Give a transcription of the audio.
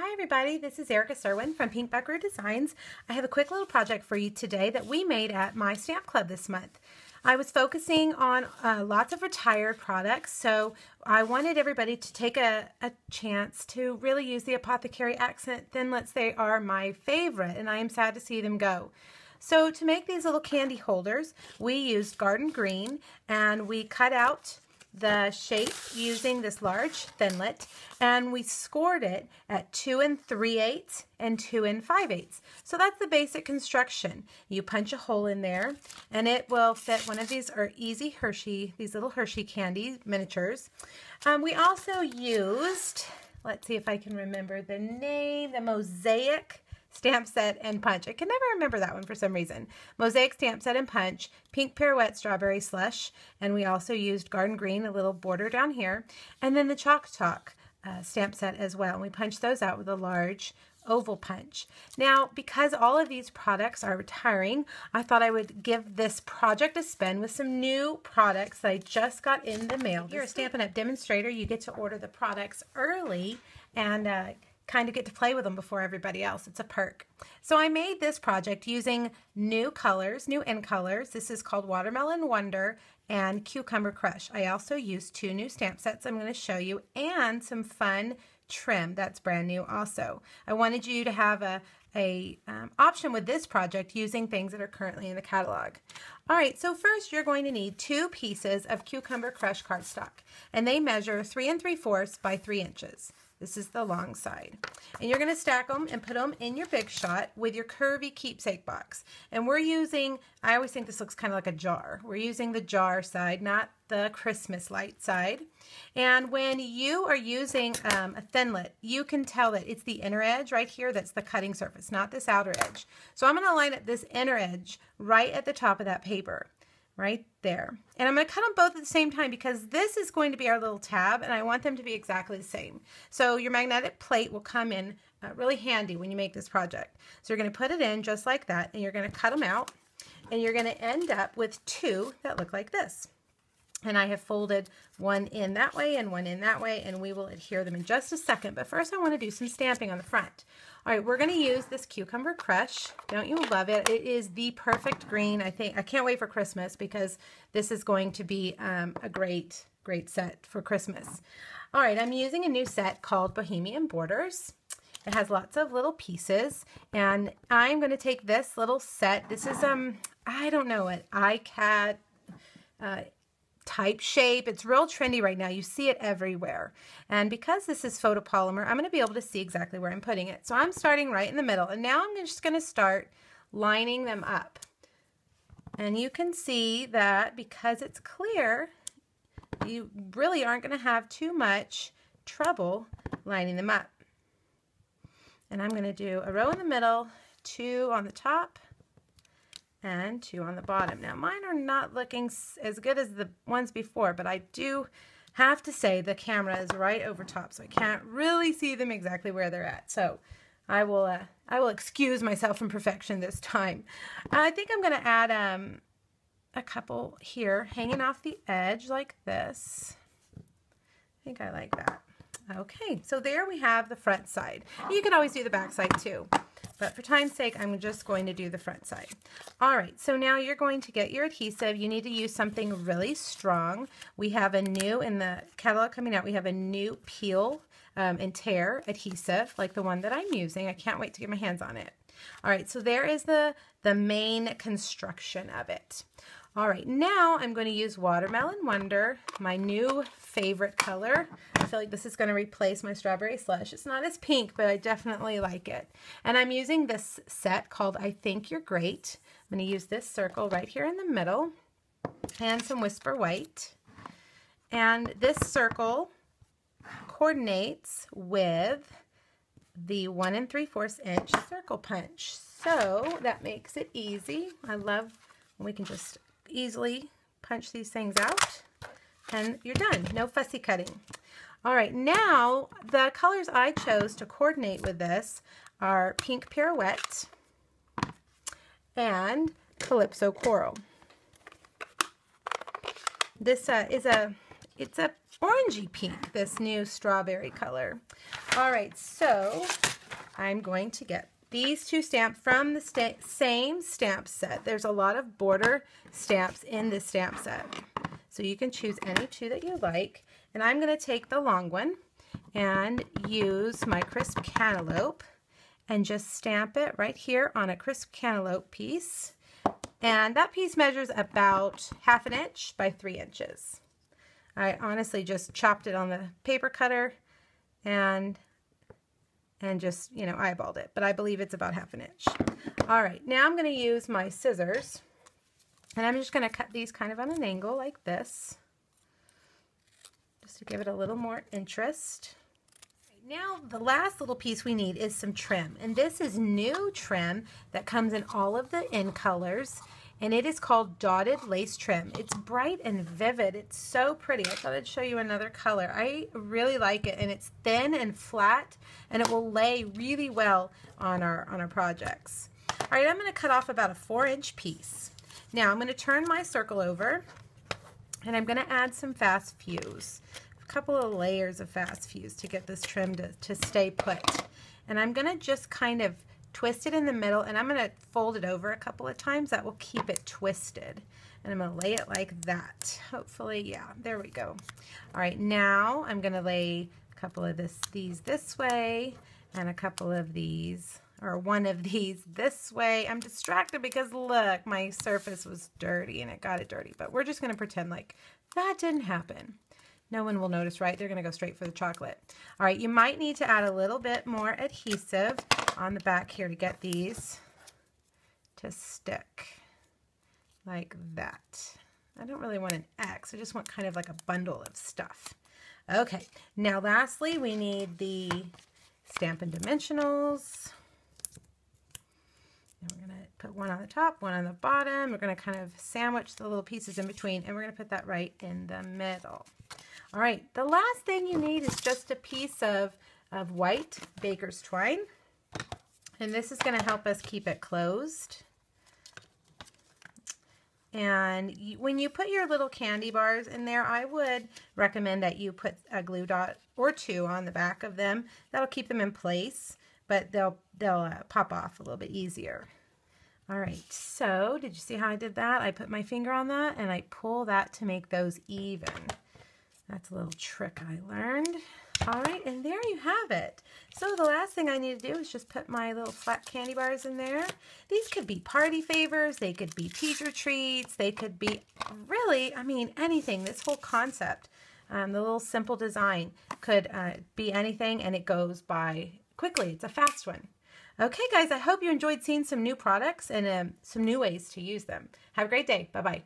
Hi everybody, this is Erica Serwin from Pink Buckaroo Designs. I have a quick little project for you today that we made at my stamp club this month. I was focusing on lots of retired products, so I wanted everybody to take a chance to really use the apothecary accent thinlits. They are my favorite and I am sad to see them go. So to make these little candy holders, we used garden green and we cut out the shape using this large thinlit, and we scored it at 2 3/8 and 2 5/8. So that's the basic construction. You punch a hole in there and it will fit one of these easy Hershey, these little Hershey candy miniatures. We also used, let's see if I can remember the name, the Mosaic stamp set and punch. I can never remember that one for some reason. Mosaic stamp set and punch, pink pirouette strawberry slush, and we also used garden green, a little border down here, and then the Chalk Talk stamp set as well. And we punched those out with a large oval punch. Now, because all of these products are retiring, I thought I would give this project a spin with some new products that I just got in the mail. If you're a Stampin' Up! Demonstrator, you get to order the products early and kind of get to play with them before everybody else. It's a perk. So I made this project using new colors, new end colors. This is called Watermelon Wonder and Cucumber Crush. I also used 2 new stamp sets I'm going to show you and some fun trim that's brand new also. I wanted you to have a option with this project using things that are currently in the catalog. All right, so first you're going to need 2 pieces of Cucumber Crush cardstock, and they measure 3 3/4 by 3 inches. This is the long side. And you're going to stack them and put them in your Big Shot with your curvy keepsake box. And we're using, I always think this looks kind of like a jar. We're using the jar side, not the Christmas light side. And when you are using a thinlit, you can tell that it's the inner edge right here that's the cutting surface, not this outer edge. So I'm going to line up this inner edge right at the top of that paper. Right there. And I'm going to cut them both at the same time because this is going to be our little tab and I want them to be exactly the same. So your magnetic plate will come in really handy when you make this project. So you're going to put it in just like that and you're going to cut them out and you're going to end up with 2 that look like this. And I have folded one in that way and one in that way, and we will adhere them in just a second. But first I want to do some stamping on the front. All right, we're going to use this Cucumber Crush. Don't you love it? It is the perfect green. I can't wait for Christmas because this is going to be a great set for Christmas. All right, I'm using a new set called Bohemian Borders. It has lots of little pieces, and I'm going to take this little set. This is, I don't know, an iCat type shape. It's real trendy right now. You see it everywhere. And because this is photopolymer, I'm going to be able to see exactly where I'm putting it. So I'm starting right in the middle. And now I'm just going to start lining them up. And you can see that because it's clear, you really aren't going to have too much trouble lining them up. And I'm going to do a row in the middle, 2 on the top, and 2 on the bottom. Now mine are not looking as good as the ones before, but I do have to say the camera is right over top, so I can't really see them exactly where they're at. So I will excuse myself from perfection this time. I think I'm going to add a couple here hanging off the edge like this. I think I like that. Okay, so there we have the front side. You can always do the back side too. But for time's sake, I'm just going to do the front side. All right, so now you're going to get your adhesive. You need to use something really strong. We have a new, in the catalog coming out, we have a new peel and tear adhesive, like the one that I'm using. I can't wait to get my hands on it. All right, so there is the main construction of it. All right, now I'm going to use Watermelon Wonder, my new favorite color. I feel like this is going to replace my Strawberry Slush. It's not as pink, but I definitely like it. And I'm using this set called I Think You're Great. I'm going to use this circle right here in the middle and some Whisper White. And this circle coordinates with the 1 3/4 inch circle punch. So that makes it easy. I love when we can just easily punch these things out and you're done. No fussy cutting. All right, now the colors I chose to coordinate with this are Pink Pirouette and Calypso Coral. This it's a orangey pink, this new strawberry color. All right, so I'm going to get these two stamps from the same stamp set. There's a lot of border stamps in this stamp set. So you can choose any two that you like. And I'm going to take the long one and use my crisp cantaloupe and just stamp it right here on a crisp cantaloupe piece. And that piece measures about 1/2 inch by 3 inches. I honestly just chopped it on the paper cutter and just, you know, eyeballed it, but I believe it's about 1/2 inch. All right, now I'm going to use my scissors, and I'm just going to cut these kind of on an angle like this, just to give it a little more interest. Now the last little piece we need is some trim, and this is new trim that comes in all of the in colors, and it is called dotted lace trim. It's bright and vivid. It's so pretty. I thought I'd show you another color. I really like it, and it's thin and flat, and it will lay really well on our projects. All right, I'm going to cut off about a 4-inch piece. Now I'm going to turn my circle over, and I'm going to add some fast fuse. Couple of layers of fast fuse to get this trim to stay put. And I'm going to just kind of twist it in the middle, and I'm going to fold it over a couple of times. That will keep it twisted. And I'm going to lay it like that. Hopefully, yeah, there we go. All right, now I'm going to lay a couple of these this way and a couple of these, or one of these this way. I'm distracted because look, my surface was dirty and it got it dirty, but we're just going to pretend like that didn't happen. No one will notice, right? They're going to go straight for the chocolate. All right, you might need to add a little bit more adhesive on the back here to get these to stick like that. I don't really want an X. I just want kind of like a bundle of stuff. Okay, now lastly, we need the Stampin' Dimensionals. And we're going to put one on the top, one on the bottom. We're going to kind of sandwich the little pieces in between, and we're going to put that right in the middle. All right, the last thing you need is just a piece of white baker's twine. And this is going to help us keep it closed. And when you put your little candy bars in there, I would recommend that you put a glue dot or two on the back of them. That'll keep them in place, but they'll pop off a little bit easier. All right, so did you see how I did that? I put my finger on that and I pull that to make those even. That's a little trick I learned. All right, and there you have it. So the last thing I need to do is just put my little flat candy bars in there. These could be party favors, they could be teacher treats, they could be really, I mean, anything. This whole concept, the little simple design could be anything, and it goes by quickly. It's a fast one. Okay, guys, I hope you enjoyed seeing some new products and some new ways to use them. Have a great day. Bye-bye.